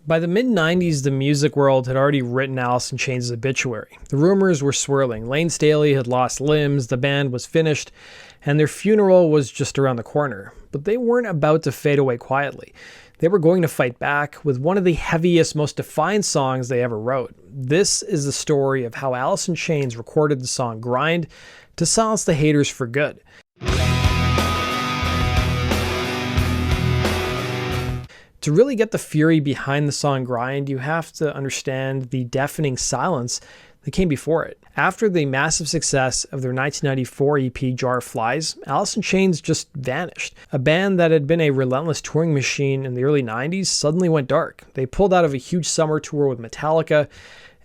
By the mid-90s, the music world had already written Alice in Chains' obituary. The rumors were swirling. Layne Staley had lost limbs, the band was finished, and their funeral was just around the corner. But they weren't about to fade away quietly. They were going to fight back with one of the heaviest, most defiant songs they ever wrote. This is the story of how Alice in Chains recorded the song Grind to silence the haters for good. To really get the fury behind the song Grind, you have to understand the deafening silence that came before it. After the massive success of their 1994 EP Jar of Flies, Alice in Chains just vanished. A band that had been a relentless touring machine in the early 90s suddenly went dark. They pulled out of a huge summer tour with Metallica,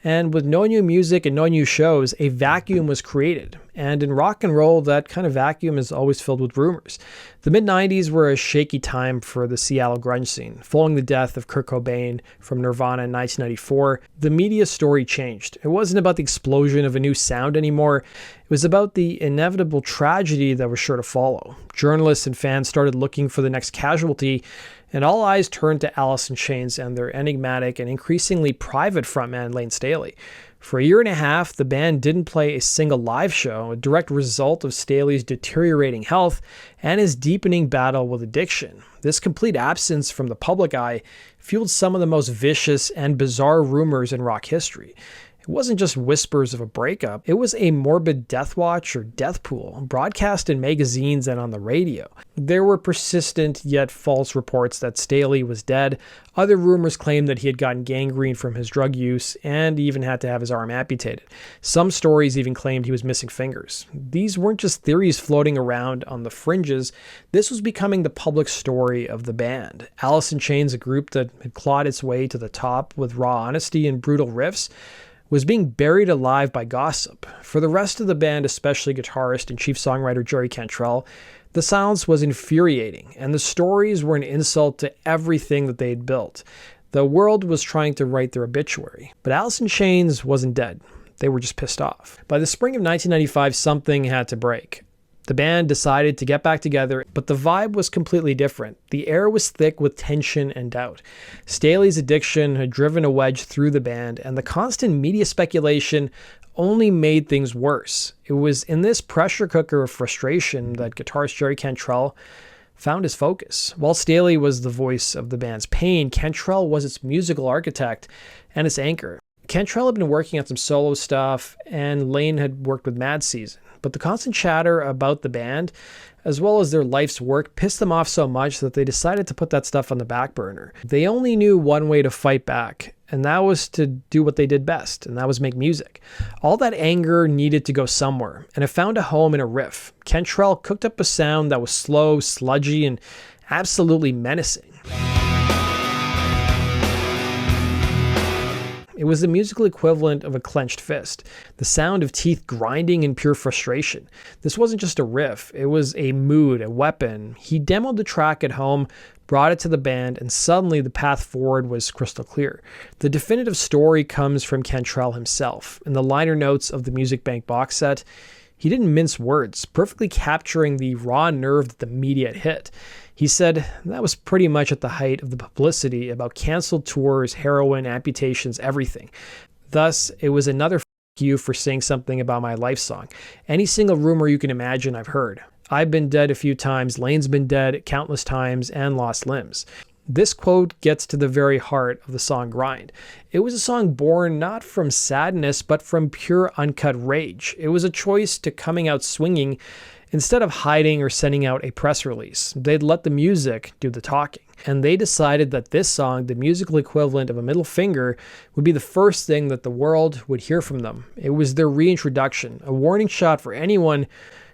and with no new music and no new shows, a vacuum was created. And in rock and roll, that kind of vacuum is always filled with rumors. The mid-90s were a shaky time for the Seattle grunge scene. Following the death of Kurt Cobain from Nirvana in 1994, the media story changed. It wasn't about the explosion of a new sound anymore. It was about the inevitable tragedy that was sure to follow. Journalists and fans started looking for the next casualty, and all eyes turned to Alice in Chains and their enigmatic and increasingly private frontman Layne Staley. For a year and a half, the band didn't play a single live show, a direct result of Staley's deteriorating health and his deepening battle with addiction. This complete absence from the public eye fueled some of the most vicious and bizarre rumors in rock history. It wasn't just whispers of a breakup, it was a morbid death watch or death pool, broadcast in magazines and on the radio. There were persistent yet false reports that Staley was dead. Other rumors claimed that he had gotten gangrene from his drug use and even had to have his arm amputated. Some stories even claimed he was missing fingers. These weren't just theories floating around on the fringes, this was becoming the public story of the band. Alice in Chains, a group that had clawed its way to the top with raw honesty and brutal riffs, was being buried alive by gossip. For the rest of the band, especially guitarist and chief songwriter Jerry Cantrell, the silence was infuriating, and the stories were an insult to everything that they had built. The world was trying to write their obituary. But Alice in Chains wasn't dead. They were just pissed off. By the spring of 1995, something had to break. The band decided to get back together, but the vibe was completely different. The air was thick with tension and doubt. Staley's addiction had driven a wedge through the band, and the constant media speculation only made things worse. It was in this pressure cooker of frustration that guitarist Jerry Cantrell found his focus. While Staley was the voice of the band's pain, Cantrell was its musical architect and its anchor. Cantrell had been working on some solo stuff, and Layne had worked with Mad Season. But the constant chatter about the band, as well as their life's work, pissed them off so much that they decided to put that stuff on the back burner. They only knew one way to fight back, and that was to do what they did best, and that was make music. All that anger needed to go somewhere, and it found a home in a riff. Cantrell cooked up a sound that was slow, sludgy, and absolutely menacing. It was the musical equivalent of a clenched fist, the sound of teeth grinding in pure frustration. This wasn't just a riff, it was a mood, a weapon. He demoed the track at home, brought it to the band, and suddenly the path forward was crystal clear. The definitive story comes from Cantrell himself. In the liner notes of the Music Bank box set, he didn't mince words, perfectly capturing the raw nerve that the media had hit. He said that was pretty much at the height of the publicity about canceled tours, heroin, amputations, everything. Thus, it was another f*** you for saying something about my life song. Any single rumor you can imagine I've heard. I've been dead a few times, Layne's been dead countless times, and lost limbs. This quote gets to the very heart of the song Grind. It was a song born not from sadness, but from pure uncut rage. It was a choice to coming out swinging instead of hiding or sending out a press release. They'd let the music do the talking. And they decided that this song, the musical equivalent of a middle finger, would be the first thing that the world would hear from them. It was their reintroduction, a warning shot for anyone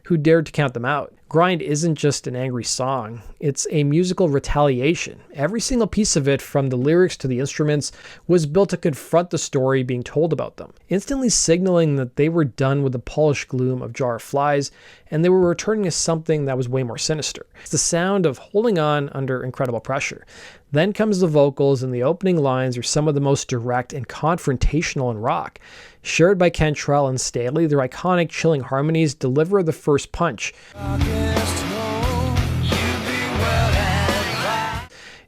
who dared to count them out. Grind isn't just an angry song, it's a musical retaliation. Every single piece of it, from the lyrics to the instruments, was built to confront the story being told about them, instantly signaling that they were done with the polished gloom of Jar of Flies, and they were returning to something that was way more sinister. It's the sound of holding on under incredible pressure. Then comes the vocals, and the opening lines are some of the most direct and confrontational in rock. Shared by Cantrell and Staley, their iconic chilling harmonies deliver the first punch.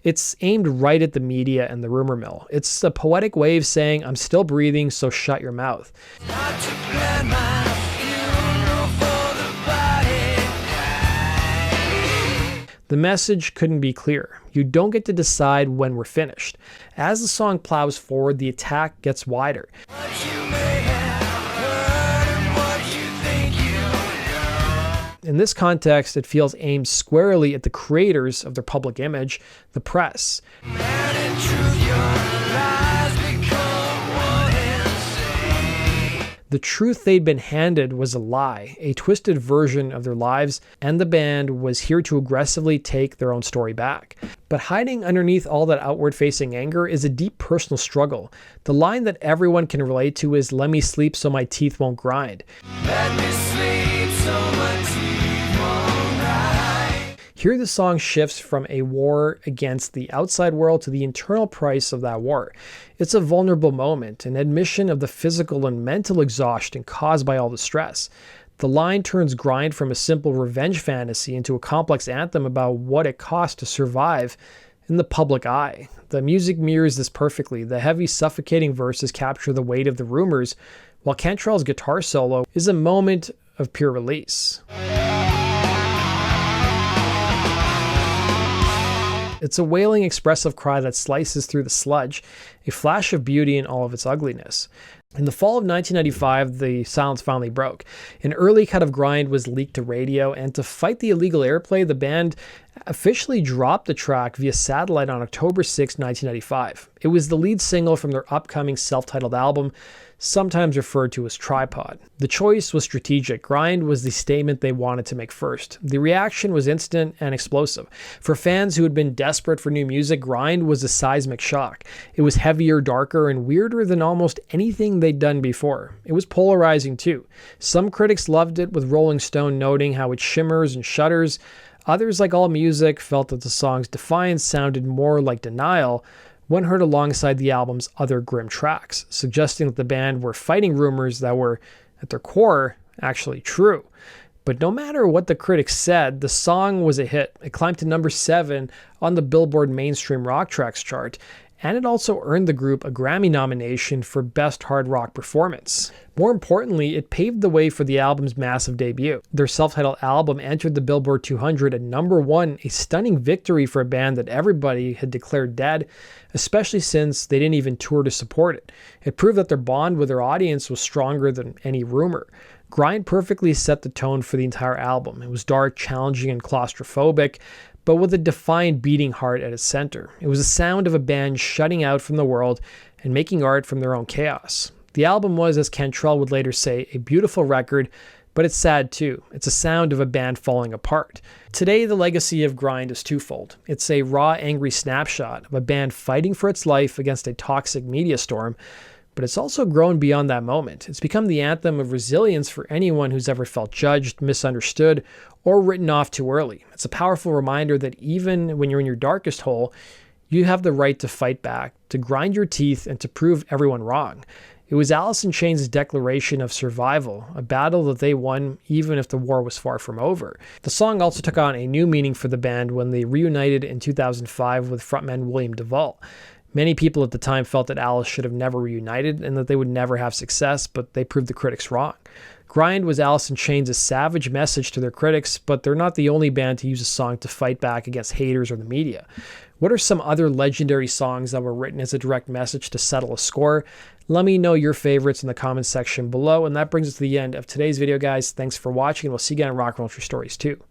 It's aimed right at the media and the rumor mill. It's a poetic way of saying, I'm still breathing, so shut your mouth. The message couldn't be clearer. You don't get to decide when we're finished. As the song plows forward, the attack gets wider. In this context, it feels aimed squarely at the creators of their public image, the press. The truth they'd been handed was a lie, a twisted version of their lives, and the band was here to aggressively take their own story back. But hiding underneath all that outward-facing anger is a deep personal struggle. The line that everyone can relate to is, "Let me sleep so my teeth won't grind." Let me sleep so my teeth won't grind. Here the song shifts from a war against the outside world to the internal price of that war. It's a vulnerable moment, an admission of the physical and mental exhaustion caused by all the stress. The line turns grind from a simple revenge fantasy into a complex anthem about what it costs to survive in the public eye. The music mirrors this perfectly. The heavy, suffocating verses capture the weight of the rumors, while Cantrell's guitar solo is a moment of pure release. It's a wailing, expressive cry that slices through the sludge, a flash of beauty in all of its ugliness. In the fall of 1995, the silence finally broke. An early cut of Grind was leaked to radio, and to fight the illegal airplay, the band officially dropped the track via satellite on October 6, 1995. It was the lead single from their upcoming self-titled album, sometimes referred to as Tripod. The choice was strategic. Grind was the statement they wanted to make first. The reaction was instant and explosive. For fans who had been desperate for new music, Grind was a seismic shock. It was heavier, darker, and weirder than almost anything they'd done before. It was polarizing too. Some critics loved it, with Rolling Stone noting how it shimmers and shudders. Others, like all music, felt that the song's defiance sounded more like denial when heard alongside the album's other grim tracks, suggesting that the band were fighting rumors that were, at their core, actually true. But no matter what the critics said, the song was a hit. It climbed to number 7 on the Billboard Mainstream Rock Tracks chart, and it also earned the group a Grammy nomination for Best Hard Rock Performance. More importantly, it paved the way for the album's massive debut. Their self-titled album entered the Billboard 200 at number 1, a stunning victory for a band that everybody had declared dead, especially since they didn't even tour to support it. It proved that their bond with their audience was stronger than any rumor. Grind perfectly set the tone for the entire album. It was dark, challenging, and claustrophobic, but with a defiant beating heart at its center. It was the sound of a band shutting out from the world and making art from their own chaos. The album was, as Cantrell would later say, a beautiful record, but it's sad too. It's a sound of a band falling apart. Today, the legacy of Grind is twofold. It's a raw, angry snapshot of a band fighting for its life against a toxic media storm, but it's also grown beyond that moment. It's become the anthem of resilience for anyone who's ever felt judged, misunderstood, or written off too early. It's a powerful reminder that even when you're in your darkest hole, you have the right to fight back, to grind your teeth, and to prove everyone wrong. It was Alice in Chains' declaration of survival, a battle that they won even if the war was far from over. The song also took on a new meaning for the band when they reunited in 2005 with frontman William DuVall. Many people at the time felt that Alice should have never reunited and that they would never have success, but they proved the critics wrong. Grind was Alice in Chains' savage message to their critics, but they're not the only band to use a song to fight back against haters or the media. What are some other legendary songs that were written as a direct message to settle a score? Let me know your favorites in the comments section below, and that brings us to the end of today's video, guys. Thanks for watching, and we'll see you again in Rock and Roll True Stories 2.